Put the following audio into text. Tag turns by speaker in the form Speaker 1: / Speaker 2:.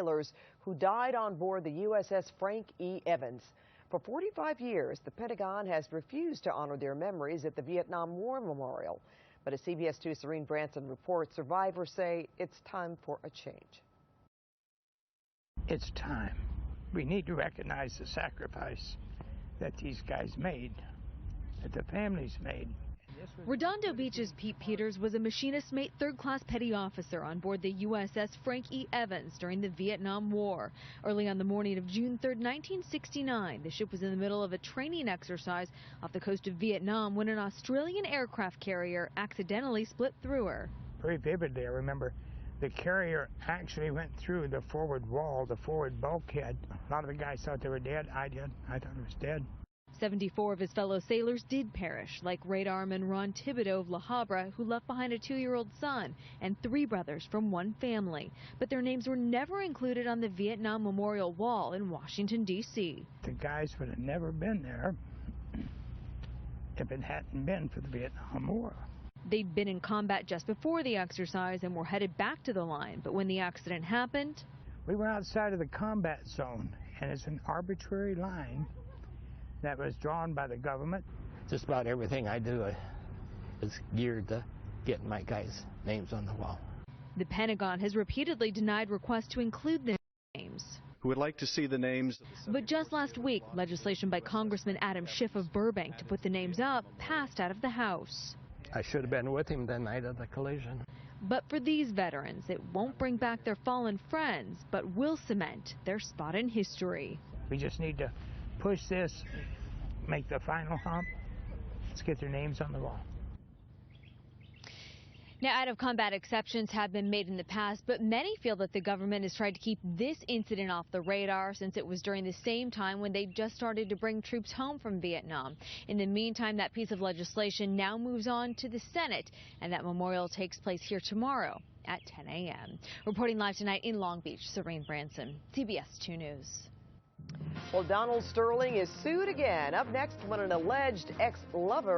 Speaker 1: sailors who died on board the USS Frank E. For 45 years, the Pentagon has refused to honor their memories at the Vietnam War Memorial. But as CBS 2's Serene Branson reports, survivors say it's time for a change.
Speaker 2: It's time. We need to recognize the sacrifice that these guys made, that the families made.
Speaker 3: Redondo Beach's Pete Peters was a machinist mate third-class petty officer on board the USS Frank E. during the Vietnam War. Early on the morning of June 3, 1969, the ship was in the middle of a training exercise off the coast of Vietnam when an Australian aircraft carrier accidentally split through her.
Speaker 2: Very vividly, I remember the carrier actually went through the forward wall, the forward bulkhead. A lot of the guys thought they were dead. I did. I thought it was dead.
Speaker 3: 74 of his fellow sailors did perish, like radarman Ron Thibodeau of La Habra, who left behind a 2-year-old son and 3 brothers from one family. But their names were never included on the Vietnam Memorial Wall in Washington, D.C.
Speaker 2: The guys would have never been there if it hadn't been for the Vietnam War.
Speaker 3: They'd been in combat just before the exercise and were headed back to the line. But when the accident happened,
Speaker 2: we were outside of the combat zone, and it's an arbitrary line that was drawn by the government.
Speaker 4: Just about everything I do is geared to getting my guys' names on the wall.
Speaker 3: The Pentagon has repeatedly denied requests to include their names.
Speaker 5: Who would like to see the names.
Speaker 3: But just last week, legislation by Congressman Schiff of Burbank to put the names up passed out of the House.
Speaker 4: I should have been with him the night of the collision.
Speaker 3: But for these veterans, it won't bring back their fallen friends, but will cement their spot in history.
Speaker 2: We just need to push this, make the final hump. Let's get their names on the wall.
Speaker 3: Now, out-of-combat exceptions have been made in the past, but many feel that the government has tried to keep this incident off the radar since it was during the same time when they just started to bring troops home from Vietnam. In the meantime, that piece of legislation now moves on to the Senate, and that memorial takes place here tomorrow at 10 a.m. Reporting live tonight in Long Beach, Serene Branson, CBS 2 News.
Speaker 1: Well, Donald Sterling is sued again. Up next, when an alleged ex-lover